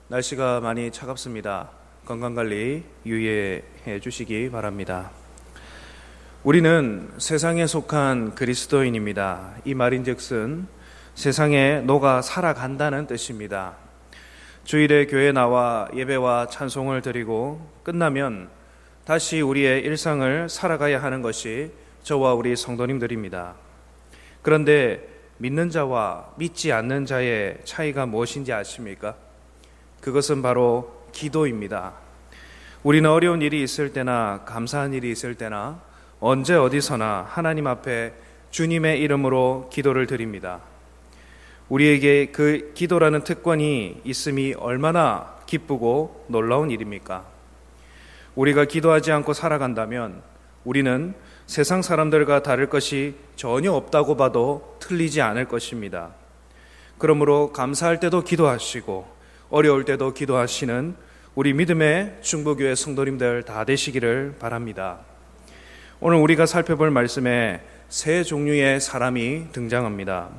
날씨가 많이 차갑습니다. 건강관리 유의해 주시기 바랍니다. 우리는 세상에 속한 그리스도인입니다. 이 말인즉슨 세상에 녹아 살아간다는 뜻입니다. 주일에 교회에 나와 예배와 찬송을 드리고 끝나면 다시 우리의 일상을 살아가야 하는 것이 저와 우리 성도님들입니다. 그런데 믿는 자와 믿지 않는 자의 차이가 무엇인지 아십니까? 그것은 바로 기도입니다. 우리는 어려운 일이 있을 때나 감사한 일이 있을 때나 언제 어디서나 하나님 앞에 주님의 이름으로 기도를 드립니다. 우리에게 그 기도라는 특권이 있음이 얼마나 기쁘고 놀라운 일입니까? 우리가 기도하지 않고 살아간다면 우리는 세상 사람들과 다를 것이 전혀 없다고 봐도 틀리지 않을 것입니다. 그러므로 감사할 때도 기도하시고 어려울 때도 기도하시는 우리 믿음의 중보교회 성도님들 다 되시기를 바랍니다. 오늘 우리가 살펴볼 말씀에 세 종류의 사람이 등장합니다.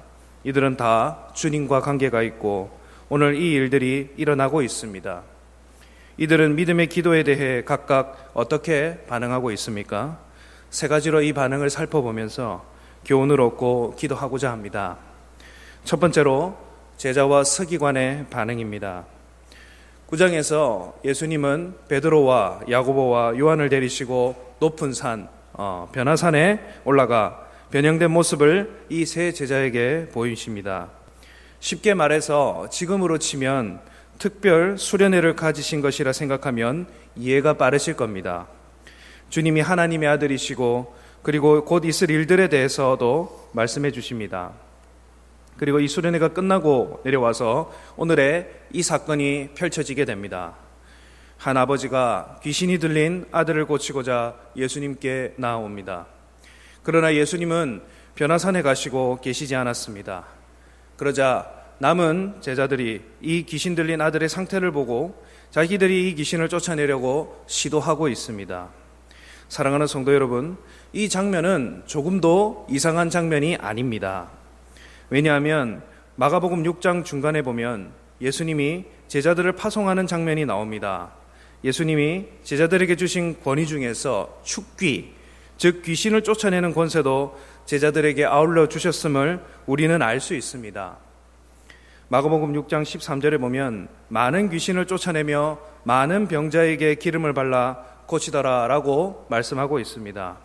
이들은 다 주님과 관계가 있고 오늘 이 일들이 일어나고 있습니다. 이들은 믿음의 기도에 대해 각각 어떻게 반응하고 있습니까? 세 가지로 이 반응을 살펴보면서 교훈을 얻고 기도하고자 합니다. 첫 번째로 제자와 서기관의 반응입니다. 9장에서 예수님은 베드로와 야고보와 요한을 데리시고 높은 산 변화산에 올라가 변형된 모습을 이 세 제자에게 보이십니다. 쉽게 말해서 지금으로 치면 특별 수련회를 가지신 것이라 생각하면 이해가 빠르실 겁니다. 주님이 하나님의 아들이시고 그리고 곧 있을 일들에 대해서도 말씀해 주십니다. 그리고 이 수련회가 끝나고 내려와서 오늘의 이 사건이 펼쳐지게 됩니다. 한 아버지가 귀신이 들린 아들을 고치고자 예수님께 나아옵니다. 그러나 예수님은 변화산에 가시고 계시지 않았습니다. 그러자 남은 제자들이 이 귀신 들린 아들의 상태를 보고 자기들이 이 귀신을 쫓아내려고 시도하고 있습니다. 사랑하는 성도 여러분, 이 장면은 조금도 이상한 장면이 아닙니다. 왜냐하면 마가복음 6장 중간에 보면 예수님이 제자들을 파송하는 장면이 나옵니다. 예수님이 제자들에게 주신 권위 중에서 축귀, 즉 귀신을 쫓아내는 권세도 제자들에게 아울러 주셨음을 우리는 알 수 있습니다. 마가복음 6장 13절에 보면 많은 귀신을 쫓아내며 많은 병자에게 기름을 발라 고치더라 라고 말씀하고 있습니다.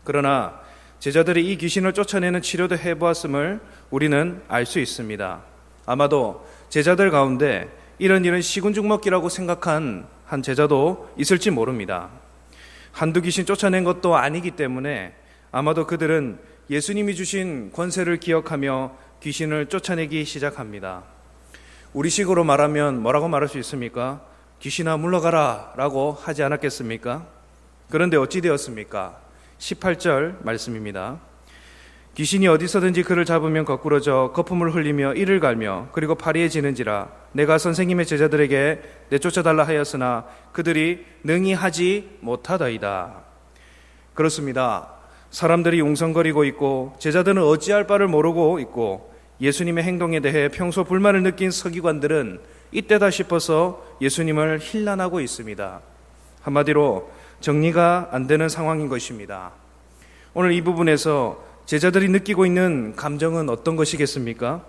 그러나 제자들이 이 귀신을 쫓아내는 치료도 해보았음을 우리는 알 수 있습니다. 아마도 제자들 가운데 이런 일은 시군죽먹기라고 생각한 한 제자도 있을지 모릅니다. 한두 귀신 쫓아낸 것도 아니기 때문에 아마도 그들은 예수님이 주신 권세를 기억하며 귀신을 쫓아내기 시작합니다. 우리식으로 말하면 뭐라고 말할 수 있습니까? 귀신아 물러가라 라고 하지 않았겠습니까? 그런데 어찌 되었습니까? 18절 말씀입니다. 귀신이 어디서든지 그를 잡으면 거꾸러져 거품을 흘리며 이를 갈며 그리고 파리해지는지라 내가 선생님의 제자들에게 내쫓아달라 하였으나 그들이 능히 하지 못하더이다. 그렇습니다. 사람들이 웅성거리고 있고 제자들은 어찌할 바를 모르고 있고 예수님의 행동에 대해 평소 불만을 느낀 서기관들은 이때다 싶어서 예수님을 힐난하고 있습니다. 한마디로 정리가 안 되는 상황인 것입니다. 오늘 이 부분에서 제자들이 느끼고 있는 감정은 어떤 것이겠습니까?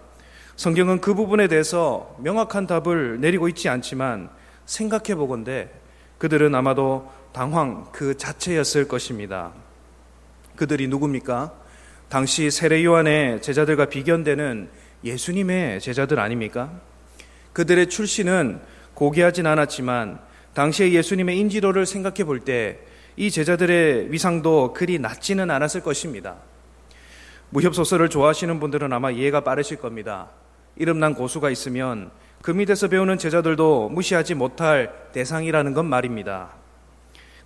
성경은 그 부분에 대해서 명확한 답을 내리고 있지 않지만 생각해 보건대 그들은 아마도 당황 그 자체였을 것입니다. 그들이 누굽니까? 당시 세례 요한의 제자들과 비견되는 예수님의 제자들 아닙니까? 그들의 출신은 고귀하진 않았지만 당시의 예수님의 인지도를 생각해 볼 때 이 제자들의 위상도 그리 낮지는 않았을 것입니다. 무협소설을 좋아하시는 분들은 아마 이해가 빠르실 겁니다. 이름난 고수가 있으면 그 밑에서 배우는 제자들도 무시하지 못할 대상이라는 건 말입니다.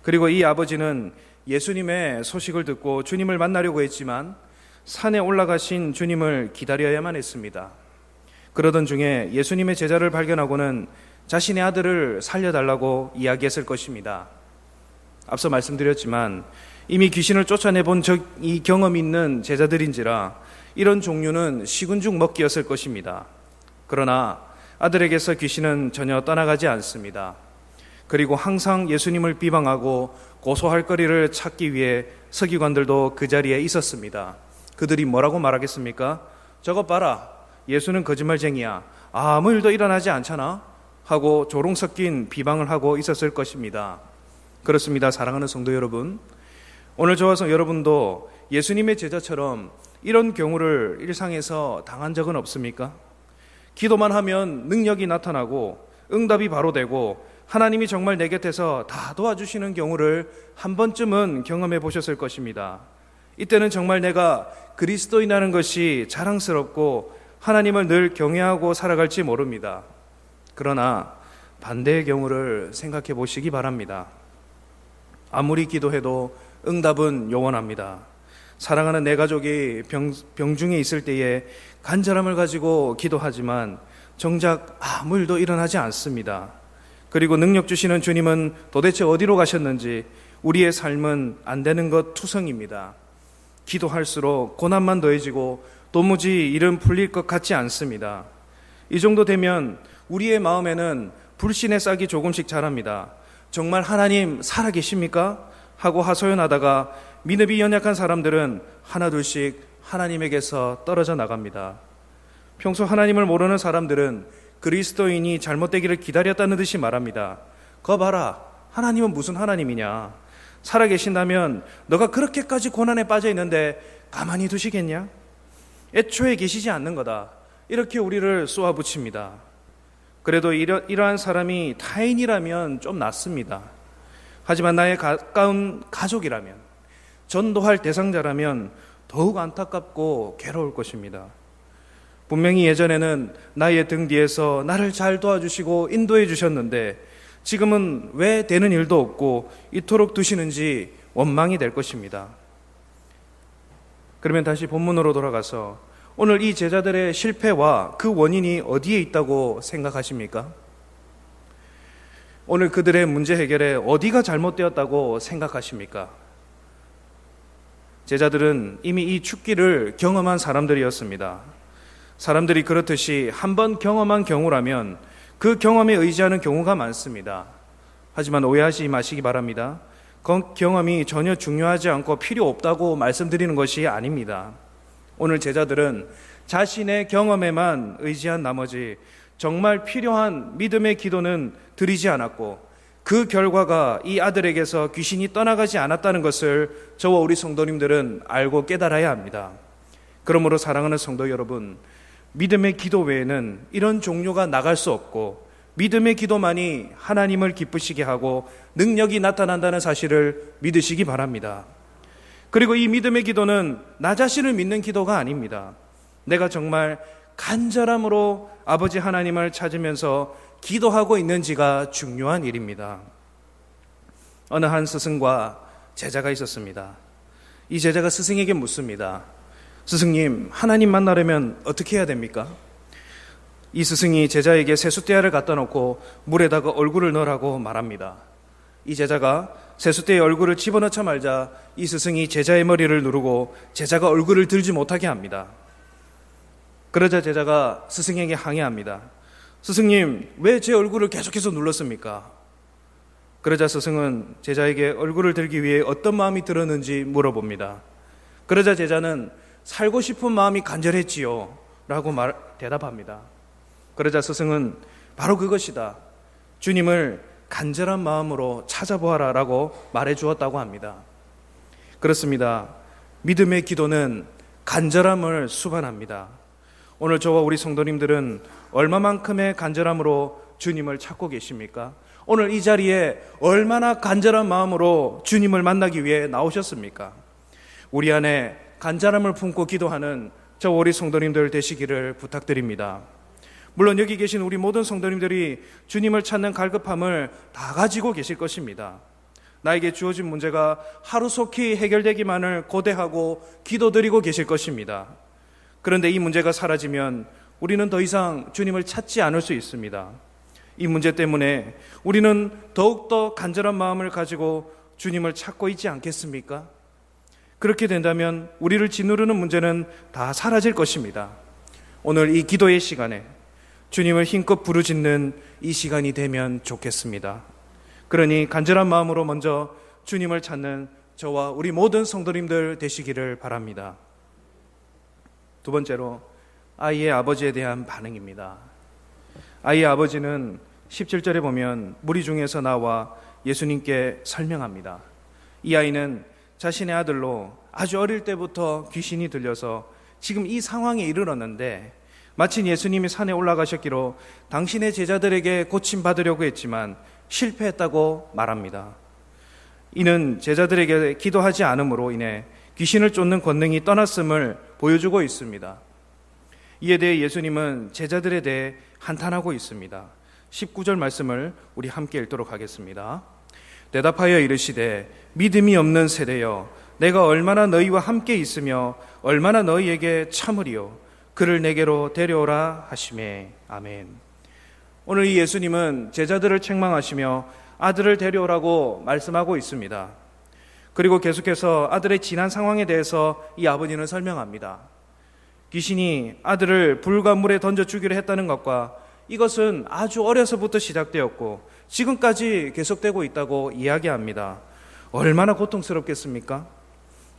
그리고 이 아버지는 예수님의 소식을 듣고 주님을 만나려고 했지만 산에 올라가신 주님을 기다려야만 했습니다. 그러던 중에 예수님의 제자를 발견하고는 자신의 아들을 살려달라고 이야기했을 것입니다. 앞서 말씀드렸지만 이미 귀신을 쫓아내본 이 경험이 있는 제자들인지라 이런 종류는 식은죽 먹기였을 것입니다. 그러나 아들에게서 귀신은 전혀 떠나가지 않습니다. 그리고 항상 예수님을 비방하고 고소할 거리를 찾기 위해 서기관들도 그 자리에 있었습니다. 그들이 뭐라고 말하겠습니까? 저것 봐라, 예수는 거짓말쟁이야, 아무 일도 일어나지 않잖아 하고 조롱 섞인 비방을 하고 있었을 것입니다. 그렇습니다. 사랑하는 성도 여러분, 오늘 저와 여러분도 예수님의 제자처럼 이런 경우를 일상에서 당한 적은 없습니까? 기도만 하면 능력이 나타나고 응답이 바로 되고 하나님이 정말 내 곁에서 다 도와주시는 경우를 한 번쯤은 경험해 보셨을 것입니다. 이때는 정말 내가 그리스도인이라는 것이 자랑스럽고 하나님을 늘 경외하고 살아갈지 모릅니다. 그러나 반대의 경우를 생각해 보시기 바랍니다. 아무리 기도해도 응답은 요원합니다. 사랑하는 내 가족이 병중에 있을 때에 간절함을 가지고 기도하지만 정작 아무 일도 일어나지 않습니다. 그리고 능력 주시는 주님은 도대체 어디로 가셨는지 우리의 삶은 안 되는 것 투성입니다. 기도할수록 고난만 더해지고 도무지 일은 풀릴 것 같지 않습니다. 이 정도 되면 우리의 마음에는 불신의 싹이 조금씩 자랍니다. 정말 하나님 살아계십니까? 하고 하소연하다가 믿음이 연약한 사람들은 하나둘씩 하나님에게서 떨어져 나갑니다. 평소 하나님을 모르는 사람들은 그리스도인이 잘못되기를 기다렸다는 듯이 말합니다. 거 봐라, 하나님은 무슨 하나님이냐? 살아계신다면 너가 그렇게까지 고난에 빠져 있는데 가만히 두시겠냐? 애초에 계시지 않는 거다. 이렇게 우리를 쏘아붙입니다. 그래도 이러한 사람이 타인이라면 좀 낫습니다. 하지만 나의 가까운 가족이라면, 전도할 대상자라면 더욱 안타깝고 괴로울 것입니다. 분명히 예전에는 나의 등 뒤에서 나를 잘 도와주시고 인도해 주셨는데 지금은 왜 되는 일도 없고 이토록 두시는지 원망이 될 것입니다. 그러면 다시 본문으로 돌아가서 오늘 이 제자들의 실패와 그 원인이 어디에 있다고 생각하십니까? 오늘 그들의 문제 해결에 어디가 잘못되었다고 생각하십니까? 제자들은 이미 이 축기를 경험한 사람들이었습니다. 사람들이 그렇듯이 한번 경험한 경우라면 그 경험에 의지하는 경우가 많습니다. 하지만 오해하지 마시기 바랍니다. 그 경험이 전혀 중요하지 않고 필요 없다고 말씀드리는 것이 아닙니다. 오늘 제자들은 자신의 경험에만 의지한 나머지 정말 필요한 믿음의 기도는 드리지 않았고 그 결과가 이 아들에게서 귀신이 떠나가지 않았다는 것을 저와 우리 성도님들은 알고 깨달아야 합니다. 그러므로 사랑하는 성도 여러분, 믿음의 기도 외에는 이런 종류가 나갈 수 없고 믿음의 기도만이 하나님을 기쁘시게 하고 능력이 나타난다는 사실을 믿으시기 바랍니다. 그리고 이 믿음의 기도는 나 자신을 믿는 기도가 아닙니다. 내가 정말 간절함으로 아버지 하나님을 찾으면서 기도하고 있는지가 중요한 일입니다. 어느 한 스승과 제자가 있었습니다. 이 제자가 스승에게 묻습니다. 스승님, 하나님 만나려면 어떻게 해야 됩니까? 이 스승이 제자에게 세숫대야를 갖다 놓고 물에다가 얼굴을 넣으라고 말합니다. 이 제자가 세숫대에 얼굴을 집어넣자 말자 이 스승이 제자의 머리를 누르고 제자가 얼굴을 들지 못하게 합니다. 그러자 제자가 스승에게 항의합니다. 스승님, 왜 제 얼굴을 계속해서 눌렀습니까? 그러자 스승은 제자에게 얼굴을 들기 위해 어떤 마음이 들었는지 물어봅니다. 그러자 제자는 살고 싶은 마음이 간절했지요 라고 대답합니다. 그러자 스승은 바로 그것이다, 주님을 간절한 마음으로 찾아보아라 라고 말해 주었다고 합니다. 그렇습니다. 믿음의 기도는 간절함을 수반합니다. 오늘 저와 우리 성도님들은 얼마만큼의 간절함으로 주님을 찾고 계십니까? 오늘 이 자리에 얼마나 간절한 마음으로 주님을 만나기 위해 나오셨습니까? 우리 안에 간절함을 품고 기도하는 저와 우리 성도님들 되시기를 부탁드립니다. 물론 여기 계신 우리 모든 성도님들이 주님을 찾는 갈급함을 다 가지고 계실 것입니다. 나에게 주어진 문제가 하루속히 해결되기만을 고대하고 기도드리고 계실 것입니다. 그런데 이 문제가 사라지면 우리는 더 이상 주님을 찾지 않을 수 있습니다. 이 문제 때문에 우리는 더욱더 간절한 마음을 가지고 주님을 찾고 있지 않겠습니까? 그렇게 된다면 우리를 짓누르는 문제는 다 사라질 것입니다. 오늘 이 기도의 시간에 주님을 힘껏 부르짖는 이 시간이 되면 좋겠습니다. 그러니 간절한 마음으로 먼저 주님을 찾는 저와 우리 모든 성도님들 되시기를 바랍니다. 두 번째로 아이의 아버지에 대한 반응입니다. 아이의 아버지는 17절에 보면 무리 중에서 나와 예수님께 설명합니다. 이 아이는 자신의 아들로 아주 어릴 때부터 귀신이 들려서 지금 이 상황에 이르렀는데 마침 예수님이 산에 올라가셨기로 당신의 제자들에게 고침받으려고 했지만 실패했다고 말합니다. 이는 제자들에게 기도하지 않음으로 인해 귀신을 쫓는 권능이 떠났음을 보여주고 있습니다. 이에 대해 예수님은 제자들에 대해 한탄하고 있습니다. 19절 말씀을 우리 함께 읽도록 하겠습니다. 대답하여 이르시되 믿음이 없는 세대여 내가 얼마나 너희와 함께 있으며 얼마나 너희에게 참으리요 그를 내게로 데려오라 하시매. 아멘. 오늘 이 예수님은 제자들을 책망하시며 아들을 데려오라고 말씀하고 있습니다. 그리고 계속해서 아들의 지난 상황에 대해서 이 아버지는 설명합니다. 귀신이 아들을 불과 물에 던져 죽이려 했다는 것과 이것은 아주 어려서부터 시작되었고 지금까지 계속되고 있다고 이야기합니다. 얼마나 고통스럽겠습니까?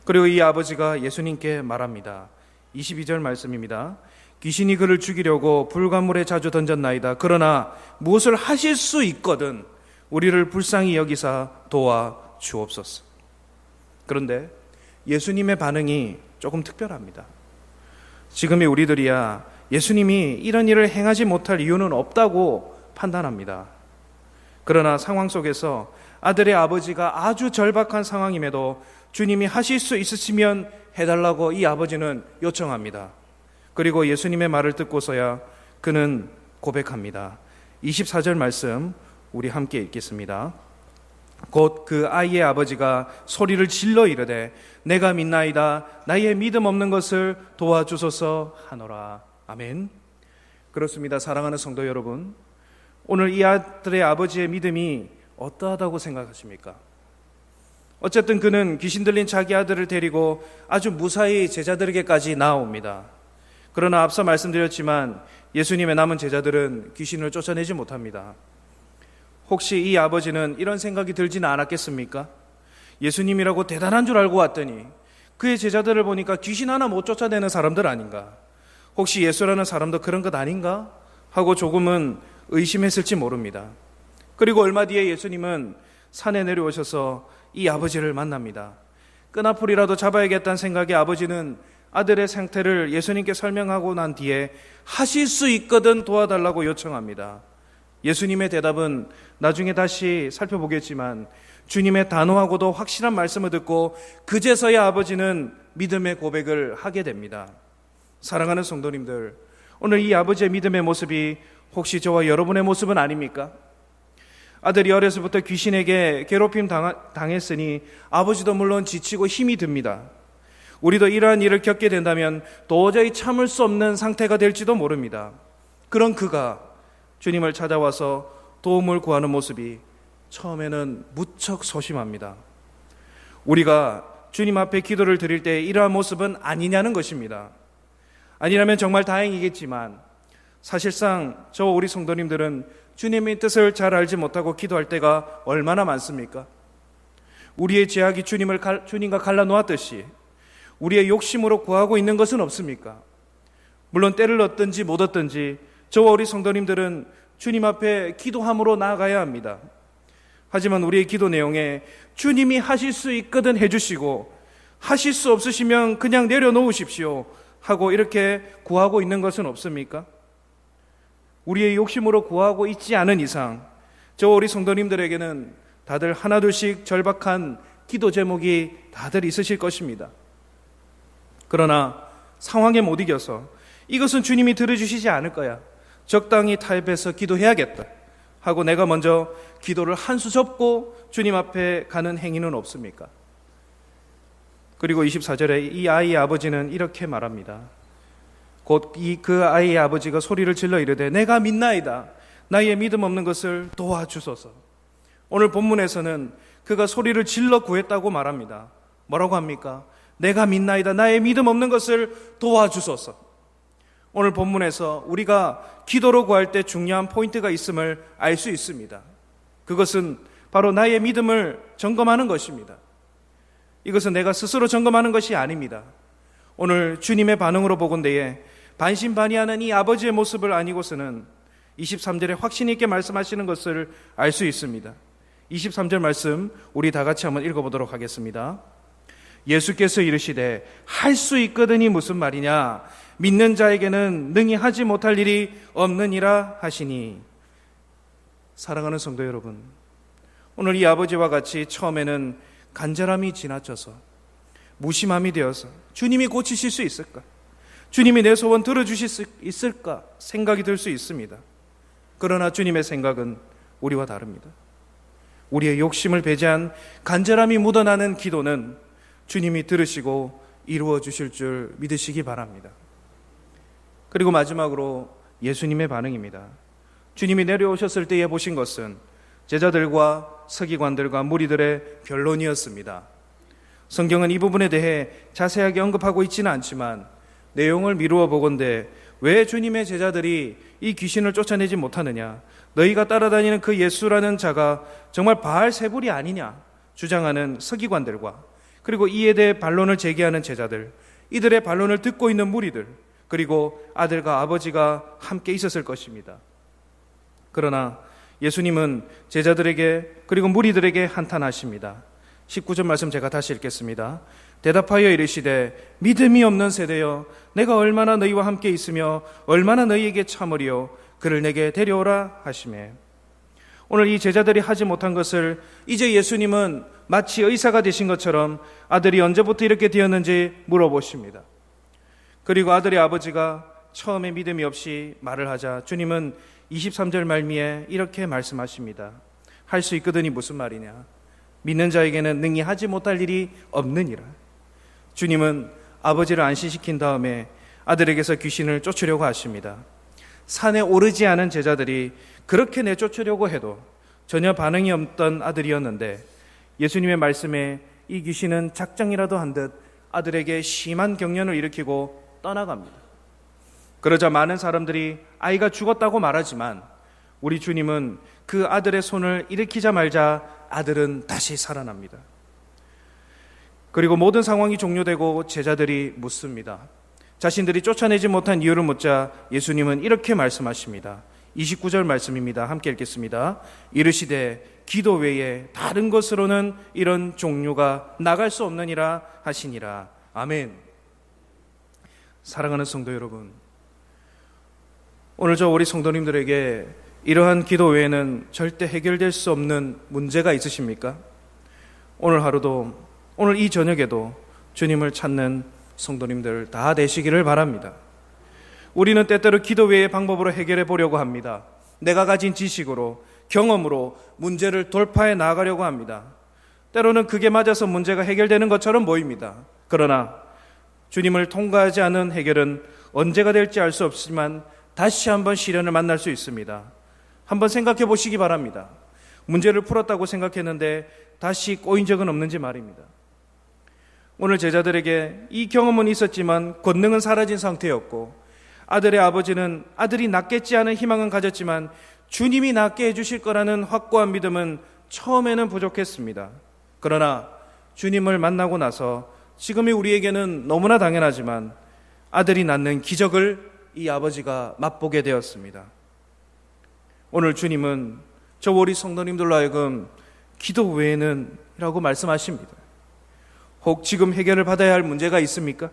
그리고 이 아버지가 예수님께 말합니다. 22절 말씀입니다. 귀신이 그를 죽이려고 불가물에 자주 던졌나이다. 그러나 무엇을 하실 수 있거든 우리를 불쌍히 여기사 도와 주옵소서. 그런데 예수님의 반응이 조금 특별합니다. 지금의 우리들이야 예수님이 이런 일을 행하지 못할 이유는 없다고 판단합니다. 그러나 상황 속에서 아들의 아버지가 아주 절박한 상황임에도 주님이 하실 수 있으시면 해달라고 이 아버지는 요청합니다. 그리고 예수님의 말을 듣고서야 그는 고백합니다. 24절 말씀 우리 함께 읽겠습니다. 곧 그 아이의 아버지가 소리를 질러 이르되 내가 믿나이다 나의 믿음 없는 것을 도와주소서 하노라. 아멘. 그렇습니다. 사랑하는 성도 여러분, 오늘 이 아들의 아버지의 믿음이 어떠하다고 생각하십니까? 어쨌든 그는 귀신 들린 자기 아들을 데리고 아주 무사히 제자들에게까지 나아옵니다. 그러나 앞서 말씀드렸지만 예수님의 남은 제자들은 귀신을 쫓아내지 못합니다. 혹시 이 아버지는 이런 생각이 들지는 않았겠습니까? 예수님이라고 대단한 줄 알고 왔더니 그의 제자들을 보니까 귀신 하나 못 쫓아내는 사람들 아닌가? 혹시 예수라는 사람도 그런 것 아닌가? 하고 조금은 의심했을지 모릅니다. 그리고 얼마 뒤에 예수님은 산에 내려오셔서 이 아버지를 만납니다. 끈아풀이라도 잡아야겠다는 생각에 아버지는 아들의 상태를 예수님께 설명하고 난 뒤에 하실 수 있거든 도와달라고 요청합니다. 예수님의 대답은 나중에 다시 살펴보겠지만 주님의 단호하고도 확실한 말씀을 듣고 그제서야 아버지는 믿음의 고백을 하게 됩니다. 사랑하는 성도님들, 오늘 이 아버지의 믿음의 모습이 혹시 저와 여러분의 모습은 아닙니까? 아들이 어려서부터 귀신에게 괴롭힘 당했으니 아버지도 물론 지치고 힘이 듭니다. 우리도 이러한 일을 겪게 된다면 도저히 참을 수 없는 상태가 될지도 모릅니다. 그런 그가 주님을 찾아와서 도움을 구하는 모습이 처음에는 무척 소심합니다. 우리가 주님 앞에 기도를 드릴 때 이러한 모습은 아니냐는 것입니다. 아니라면 정말 다행이겠지만 사실상 저와 우리 성도님들은 주님의 뜻을 잘 알지 못하고 기도할 때가 얼마나 많습니까? 우리의 죄악이 주님과 갈라놓았듯이 우리의 욕심으로 구하고 있는 것은 없습니까? 물론 때를 얻든지 못 얻든지 저와 우리 성도님들은 주님 앞에 기도함으로 나아가야 합니다. 하지만 우리의 기도 내용에 주님이 하실 수 있거든 해주시고 하실 수 없으시면 그냥 내려놓으십시오 하고 이렇게 구하고 있는 것은 없습니까? 우리의 욕심으로 구하고 있지 않은 이상 저와 우리 성도님들에게는 다들 하나둘씩 절박한 기도 제목이 다들 있으실 것입니다. 그러나 상황에 못 이겨서 이것은 주님이 들어주시지 않을 거야, 적당히 타협해서 기도해야겠다 하고 내가 먼저 기도를 한 수 접고 주님 앞에 가는 행위는 없습니까? 그리고 24절에 이 아이의 아버지는 이렇게 말합니다. 곧 그 아이의 아버지가 소리를 질러 이르되 내가 믿나이다 나의 믿음 없는 것을 도와주소서. 오늘 본문에서는 그가 소리를 질러 구했다고 말합니다. 뭐라고 합니까? 내가 믿나이다 나의 믿음 없는 것을 도와주소서. 오늘 본문에서 우리가 기도로 구할 때 중요한 포인트가 있음을 알 수 있습니다. 그것은 바로 나의 믿음을 점검하는 것입니다. 이것은 내가 스스로 점검하는 것이 아닙니다. 오늘 주님의 반응으로 보건대에 반신반의하는 이 아버지의 모습을 아니고서는 23절에 확신 있게 말씀하시는 것을 알 수 있습니다. 23절 말씀 우리 다 같이 한번 읽어보도록 하겠습니다. 예수께서 이르시되 할 수 있거든이 무슨 말이냐? 믿는 자에게는 능히 하지 못할 일이 없느니라 하시니. 사랑하는 성도 여러분, 오늘 이 아버지와 같이 처음에는 간절함이 지나쳐서 무심함이 되어서 주님이 고치실 수 있을까? 주님이 내 소원 들어주실 수 있을까? 생각이 들 수 있습니다. 그러나 주님의 생각은 우리와 다릅니다. 우리의 욕심을 배제한 간절함이 묻어나는 기도는 주님이 들으시고 이루어 주실 줄 믿으시기 바랍니다. 그리고 마지막으로 예수님의 반응입니다. 주님이 내려오셨을 때에 보신 것은 제자들과 서기관들과 무리들의 변론이었습니다. 성경은 이 부분에 대해 자세하게 언급하고 있지는 않지만 내용을 미루어 보건대 왜 주님의 제자들이 이 귀신을 쫓아내지 못하느냐, 너희가 따라다니는 그 예수라는 자가 정말 바알세불이 아니냐 주장하는 서기관들과 그리고 이에 대해 반론을 제기하는 제자들, 이들의 반론을 듣고 있는 무리들, 그리고 아들과 아버지가 함께 있었을 것입니다. 그러나 예수님은 제자들에게 그리고 무리들에게 한탄하십니다. 19절 말씀 제가 다시 읽겠습니다. 대답하여 이르시되 믿음이 없는 세대여, 내가 얼마나 너희와 함께 있으며 얼마나 너희에게 참으리요, 그를 내게 데려오라 하시매. 오늘 이 제자들이 하지 못한 것을 이제 예수님은 마치 의사가 되신 것처럼 아들이 언제부터 이렇게 되었는지 물어보십니다. 그리고 아들의 아버지가 처음에 믿음이 없이 말을 하자 주님은 23절 말미에 이렇게 말씀하십니다. 할 수 있거든이 무슨 말이냐? 믿는 자에게는 능히 하지 못할 일이 없느니라. 주님은 아버지를 안심시킨 다음에 아들에게서 귀신을 쫓으려고 하십니다. 산에 오르지 않은 제자들이 그렇게 내쫓으려고 해도 전혀 반응이 없던 아들이었는데 예수님의 말씀에 이 귀신은 작정이라도 한 듯 아들에게 심한 경련을 일으키고 떠나갑니다. 그러자 많은 사람들이 아이가 죽었다고 말하지만 우리 주님은 그 아들의 손을 일으키자 말자 아들은 다시 살아납니다. 그리고 모든 상황이 종료되고 제자들이 묻습니다. 자신들이 쫓아내지 못한 이유를 묻자 예수님은 이렇게 말씀하십니다. 29절 말씀입니다. 함께 읽겠습니다. 이르시되 기도 외에 다른 것으로는 이런 종류가 나갈 수 없느니라 하시니라. 아멘. 사랑하는 성도 여러분, 오늘 우리 성도님들에게 이러한 기도 외에는 절대 해결될 수 없는 문제가 있으십니까? 오늘 하루도, 오늘 이 저녁에도 주님을 찾는 성도님들 다 되시기를 바랍니다. 우리는 때때로 기도 외의 방법으로 해결해 보려고 합니다. 내가 가진 지식으로, 경험으로 문제를 돌파해 나가려고 합니다. 때로는 그게 맞아서 문제가 해결되는 것처럼 보입니다. 그러나 주님을 통과하지 않은 해결은 언제가 될지 알 수 없지만 다시 한번 시련을 만날 수 있습니다. 한번 생각해 보시기 바랍니다. 문제를 풀었다고 생각했는데 다시 꼬인 적은 없는지 말입니다. 오늘 제자들에게 이 경험은 있었지만 권능은 사라진 상태였고 아들의 아버지는 아들이 낫겠지 하는 희망은 가졌지만 주님이 낫게 해주실 거라는 확고한 믿음은 처음에는 부족했습니다. 그러나 주님을 만나고 나서 지금의 우리에게는 너무나 당연하지만 아들이 낳는 기적을 이 아버지가 맛보게 되었습니다. 오늘 주님은 저 우리 성도님들로 하여금 기도 외에는 라고 말씀하십니다. 혹 지금 해결을 받아야 할 문제가 있습니까?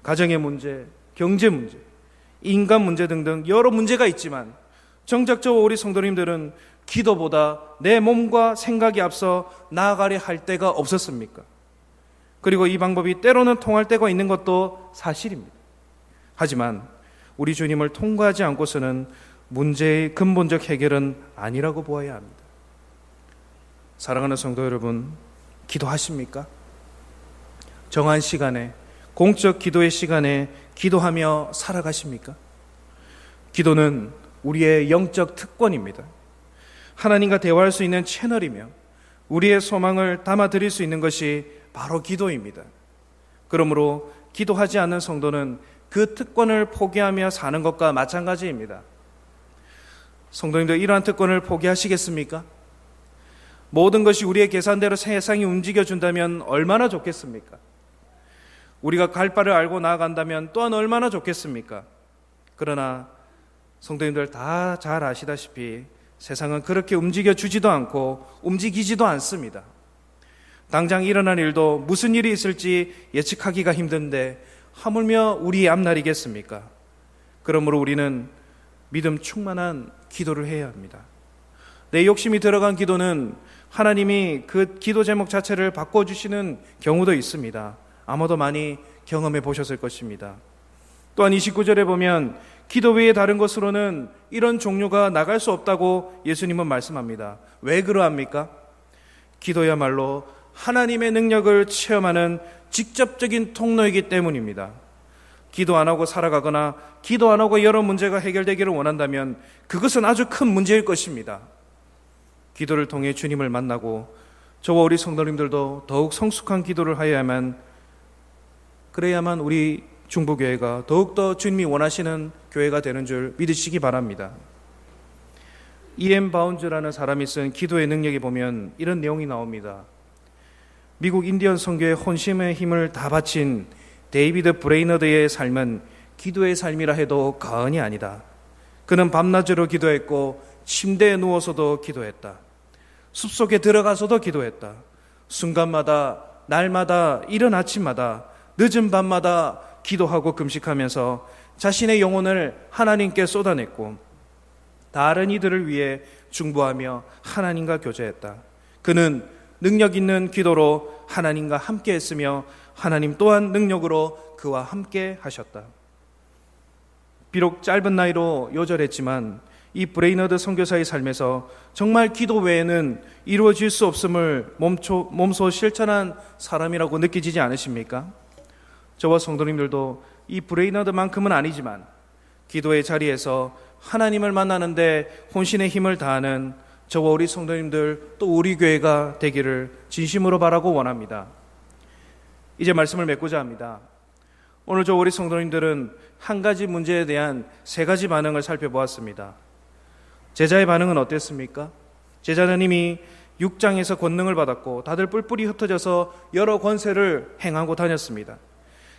가정의 문제, 경제 문제, 인간 문제 등등 여러 문제가 있지만 정작 저 우리 성도님들은 기도보다 내 몸과 생각이 앞서 나아가려 할 때가 없었습니까? 그리고 이 방법이 때로는 통할 때가 있는 것도 사실입니다. 하지만 우리 주님을 통과하지 않고서는 문제의 근본적 해결은 아니라고 보아야 합니다. 사랑하는 성도 여러분, 기도하십니까? 정한 시간에, 공적 기도의 시간에 기도하며 살아가십니까? 기도는 우리의 영적 특권입니다. 하나님과 대화할 수 있는 채널이며 우리의 소망을 담아드릴 수 있는 것이 바로 기도입니다. 그러므로 기도하지 않는 성도는 그 특권을 포기하며 사는 것과 마찬가지입니다. 성도님들, 이러한 특권을 포기하시겠습니까? 모든 것이 우리의 계산대로 세상이 움직여준다면 얼마나 좋겠습니까? 우리가 갈 바를 알고 나아간다면 또한 얼마나 좋겠습니까? 그러나 성도님들 다 잘 아시다시피 세상은 그렇게 움직여주지도 않고 움직이지도 않습니다. 당장 일어날 일도 무슨 일이 있을지 예측하기가 힘든데 하물며 우리의 앞날이겠습니까? 그러므로 우리는 믿음 충만한 기도를 해야 합니다. 내 욕심이 들어간 기도는 하나님이 그 기도 제목 자체를 바꿔주시는 경우도 있습니다. 아마도 많이 경험해 보셨을 것입니다. 또한 29절에 보면 기도 외에 다른 것으로는 이런 종류가 나갈 수 없다고 예수님은 말씀합니다. 왜 그러합니까? 기도야말로 하나님의 능력을 체험하는 직접적인 통로이기 때문입니다. 기도 안 하고 살아가거나 기도 안 하고 여러 문제가 해결되기를 원한다면 그것은 아주 큰 문제일 것입니다. 기도를 통해 주님을 만나고 저와 우리 성도님들도 더욱 성숙한 기도를 그래야만 우리 중부교회가 더욱더 주님이 원하시는 교회가 되는 줄 믿으시기 바랍니다. E.M. 바운즈라는 사람이 쓴 기도의 능력에 보면 이런 내용이 나옵니다. 미국 인디언 선교의 혼심의 힘을 다 바친 데이비드 브레이너드의 삶은 기도의 삶이라 해도 과언이 아니다. 그는 밤낮으로 기도했고 침대에 누워서도 기도했다. 숲속에 들어가서도 기도했다. 순간마다, 날마다, 이른 아침마다, 늦은 밤마다 기도하고 금식하면서 자신의 영혼을 하나님께 쏟아냈고 다른 이들을 위해 중보하며 하나님과 교제했다. 그는 능력 있는 기도로 하나님과 함께 했으며 하나님 또한 능력으로 그와 함께 하셨다. 비록 짧은 나이로 요절했지만 이 브레이너드 선교사의 삶에서 정말 기도 외에는 이루어질 수 없음을 몸소 실천한 사람이라고 느끼지 않으십니까? 저와 성도님들도 이 브레이너드만큼은 아니지만 기도의 자리에서 하나님을 만나는데 혼신의 힘을 다하는 저와 우리 성도님들 또 우리 교회가 되기를 진심으로 바라고 원합니다. 이제 말씀을 맺고자 합니다. 오늘 저와 우리 성도님들은 한 가지 문제에 대한 세 가지 반응을 살펴보았습니다. 제자의 반응은 어땠습니까? 제자는 이미 6장에서 권능을 받았고 다들 뿔뿔이 흩어져서 여러 권세를 행하고 다녔습니다.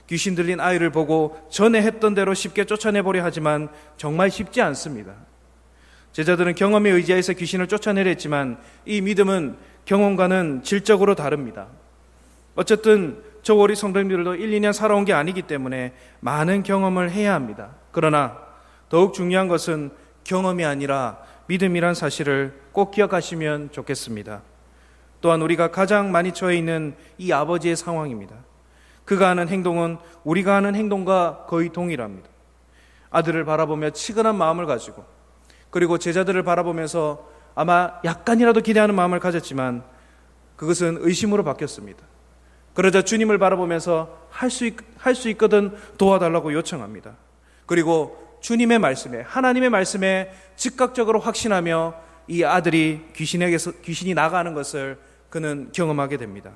귀신 들린 아이를 보고 전에 했던 대로 쉽게 쫓아내보려 하지만 정말 쉽지 않습니다. 제자들은 경험에 의지해서 귀신을 쫓아내려 했지만 이 믿음은 경험과는 질적으로 다릅니다. 어쨌든 저와 우리 성도님들도 1, 2년 살아온 게 아니기 때문에 많은 경험을 해야 합니다. 그러나 더욱 중요한 것은 경험이 아니라 믿음이란 사실을 꼭 기억하시면 좋겠습니다. 또한 우리가 가장 많이 처해 있는 이 아버지의 상황입니다. 그가 하는 행동은 우리가 하는 행동과 거의 동일합니다. 아들을 바라보며 치근한 마음을 가지고 그리고 제자들을 바라보면서 아마 약간이라도 기대하는 마음을 가졌지만 그것은 의심으로 바뀌었습니다. 그러자 주님을 바라보면서 할 수 있거든 도와달라고 요청합니다. 그리고 주님의 말씀에, 하나님의 말씀에 즉각적으로 확신하며 이 아들이 귀신이 나가는 것을 그는 경험하게 됩니다.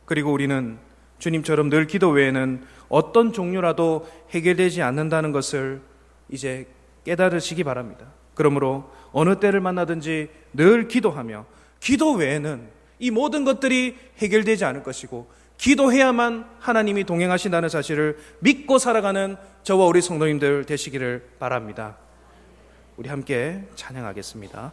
그리고 우리는 주님처럼 늘 기도 외에는 어떤 종류라도 해결되지 않는다는 것을 이제 깨달으시기 바랍니다. 그러므로 어느 때를 만나든지 늘 기도하며 기도 외에는 이 모든 것들이 해결되지 않을 것이고 기도해야만 하나님이 동행하신다는 사실을 믿고 살아가는 저와 우리 성도님들 되시기를 바랍니다. 우리 함께 찬양하겠습니다.